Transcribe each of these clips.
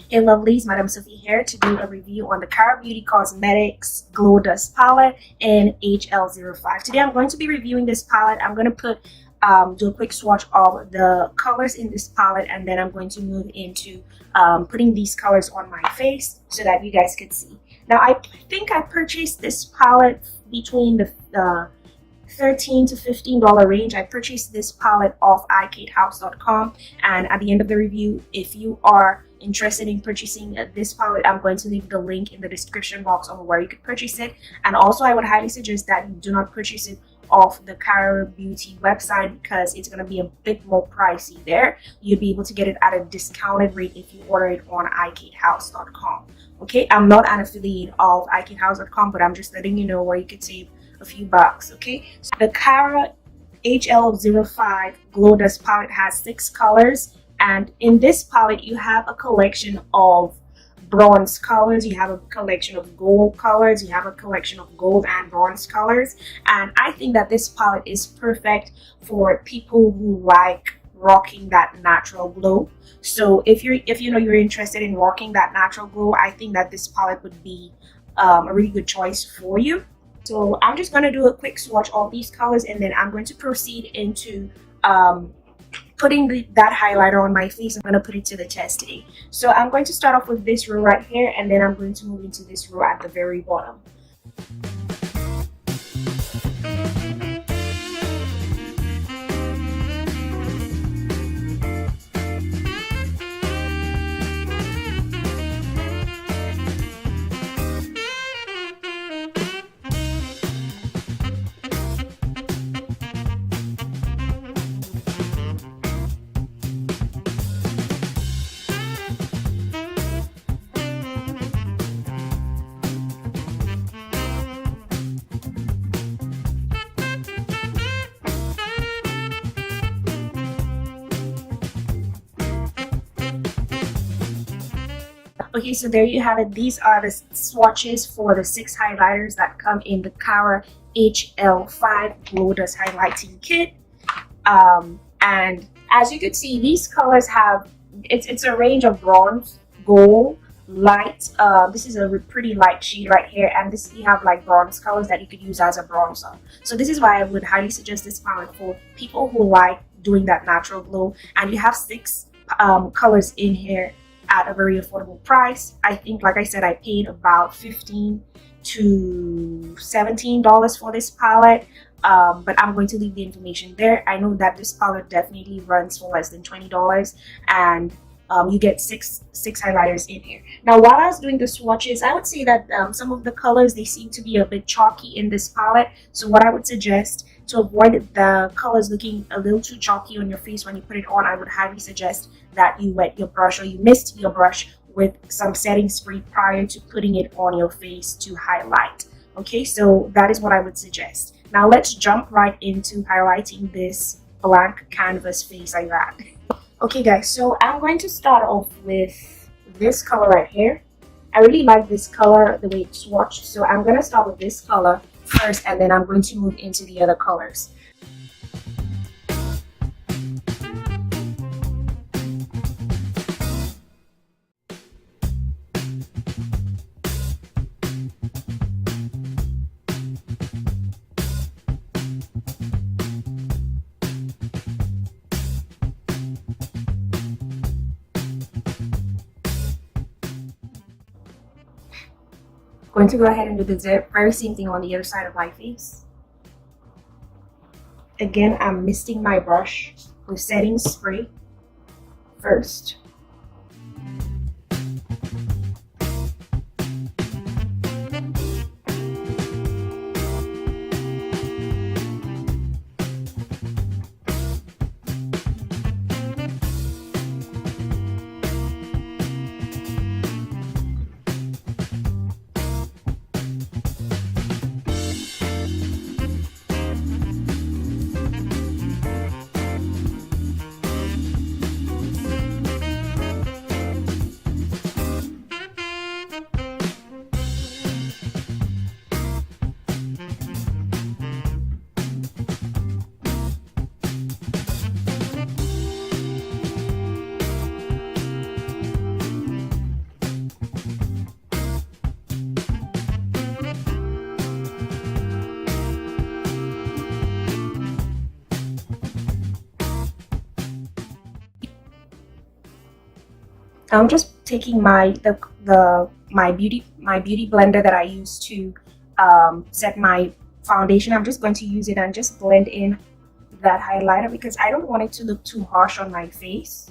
Hey lovelies, Madam Sophie here to do a review on the Cara Beauty Cosmetics Glow Dust palette in HL05. Today I'm going to be reviewing this palette. I'm going to do a quick swatch of the colors in this palette, and then I'm going to move into putting these colors on my face so that you guys can see. Now I think I purchased this palette between the $13 to $15 range. I purchased this palette off Hl05.com, and at the end of the review, if you are interested in purchasing this palette, I'm going to leave the link in the description box on where you could purchase it. And also I would highly suggest that you do not purchase it off the Cara Beauty website because it's going to be a bit more pricey there. You'll be able to get it at a discounted rate if you order it on Hl05.com. Okay, I'm not an affiliate of Hl05.com, but I'm just letting you know where you could save a few bucks. Okay, so the Cara Hl05 Glowdust palette has 6 colors, and in this palette you have a collection of bronze colors, you have a collection of gold colors, you have a collection of gold and bronze colors. And I think that this palette is perfect for people who like rocking that natural glow. So if you're interested in rocking that natural glow, I think that this palette would be a really good choice for you. So I'm just going to do a quick swatch of these colors, and then I'm going to proceed into putting that highlighter on my face. I'm going to put it to the test today. So I'm going to start off with this row right here, and then I'm going to move into this row at the very bottom. Okay, so there you have it. These are the swatches for the 6 highlighters that come in the Cara Hl05 Glowdust highlighting kit. And as you can see, these colors have it's a range of bronze, gold, light. This is a pretty light shade right here, and this you have like bronze colors that you could use as a bronzer. So this is why I would highly suggest this palette for people who like doing that natural glow. And you have 6 colors in here at a very affordable price. I think, like I said, I paid about $15 to $17 for this palette, but I'm going to leave the information there. I know that this palette definitely runs for less than $20, and you get six highlighters in here. Now, while I was doing the swatches, I would say that some of the colors, they seem to be a bit chalky in this palette. So what I would suggest to avoid the colors looking a little too chalky on your face when you put it on, I would highly suggest that you wet your brush, or you mist your brush with some setting spray prior to putting it on your face to highlight. Okay, so that is what I would suggest. Now let's jump right into highlighting this blank canvas face I got. Okay guys, so I'm going to start off with this color right here. I really like this color, the way it's swatched, so I'm going to start with this color first, and then I'm going to move into the other colors. Going to go ahead and do the very same thing on the other side of my face. Again, I'm misting my brush with setting spray first. I'm just taking my beauty blender that I use to set my foundation. I'm just going to use it and just blend in that highlighter because I don't want it to look too harsh on my face.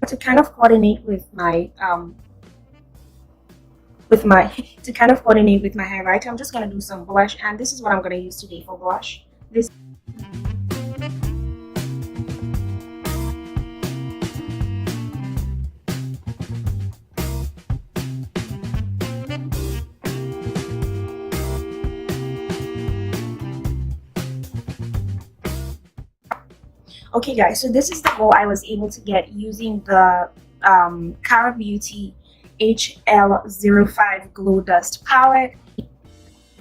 To kind of coordinate with my to kind of coordinate with my highlighter, I'm just going to do some blush, and this is what I'm going to use today for blush. This Okay guys, so this is the glow I was able to get using the Kara Beauty Hl05 Glowdust palette.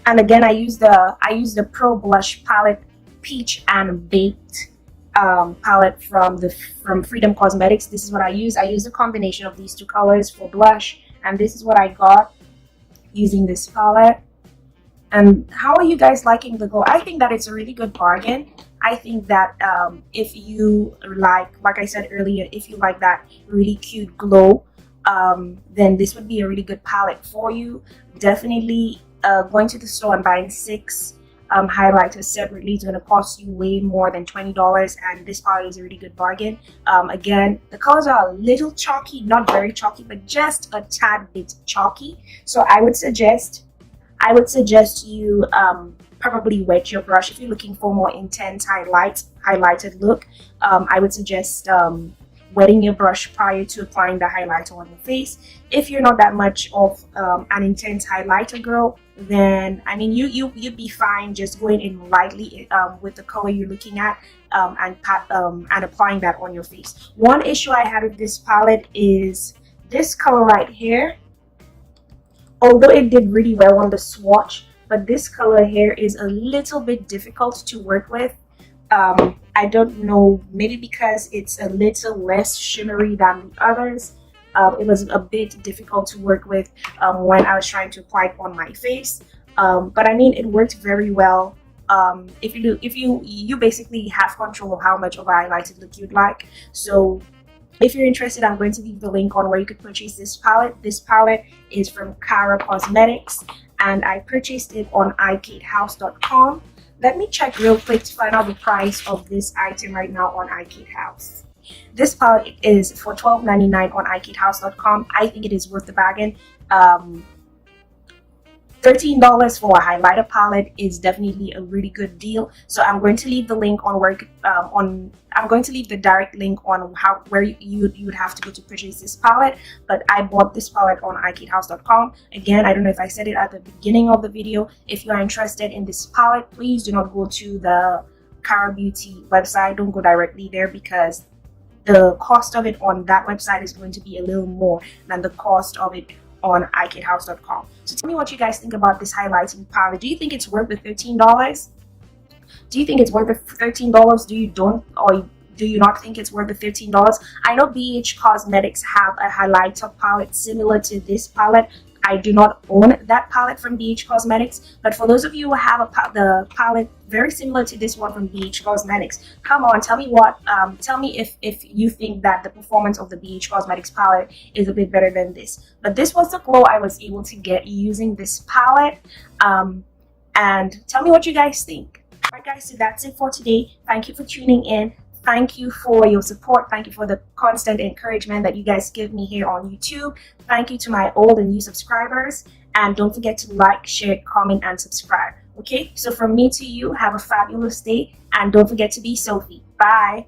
And again, I use the Pro Blush palette, Peach and Baked palette from Freedom Cosmetics. This is what I use. I use a combination of these two colors for blush, and this is what I got using this palette. And how are you guys liking the glow? I think that it's a really good bargain. I think that if you like I said earlier, if you like that really cute glow, then this would be a really good palette for you. Definitely going to the store and buying 6 highlighters separately is going to cost you way more than $20, and this palette is a really good bargain. Again, the colors are a little chalky, not very chalky, but just a tad bit chalky. So I would suggest you probably wet your brush if you're looking for more intense highlighted look. I would suggest wetting your brush prior to applying the highlighter on your face. If you're not that much of an intense highlighter girl, then I mean you'd be fine just going in lightly with the color you're looking at and applying that on your face. One issue I had with this palette is this color right here. Although it did really well on the swatch, but this color here is a little bit difficult to work with. I don't know, maybe because it's a little less shimmery than the others. It was a bit difficult to work with when I was trying to apply it on my face. But I mean, it worked very well. If you basically have control of how much of a highlighted look you'd like. So if you're interested, I'm going to leave the link on where you could purchase this palette. This palette is from Kara Cosmetics, and I purchased it on iCadeHouse.com. Let me check real quick to find out the price of this item right now on iCade House. This palette is for $12.99 on iCadeHouse.com. I think it is worth the bargain. $13 for a highlighter palette is definitely a really good deal. So I'm going to leave the link on where I'm going to leave the direct link on where you would have to go to purchase this palette. But I bought this palette on iCadeHouse.com. Again, I don't know if I said it at the beginning of the video. If you are interested in this palette, please do not go to the Cara Beauty website. Don't go directly there, because the cost of it on that website is going to be a little more than the cost of it on iCadeHouse.com. So tell me what you guys think about this highlighting palette. Do you think it's worth the $13? Do you think it's worth the $13? Do you not think it's worth the $13? I know BH Cosmetics have a highlighter palette similar to this palette. I do not own that palette from BH Cosmetics, but for those of you who have the palette very similar to this one from BH Cosmetics, come on, tell me if you think that the performance of the BH Cosmetics palette is a bit better than this. But this was the glow I was able to get using this palette, and tell me what you guys think. Alright guys, so that's it for today. Thank you for tuning in. Thank you for your support. Thank you for the constant encouragement that you guys give me here on YouTube. Thank you to my old and new subscribers. And don't forget to like, share, comment, and subscribe. Okay, so from me to you, have a fabulous day. And don't forget to be Sophie. Bye.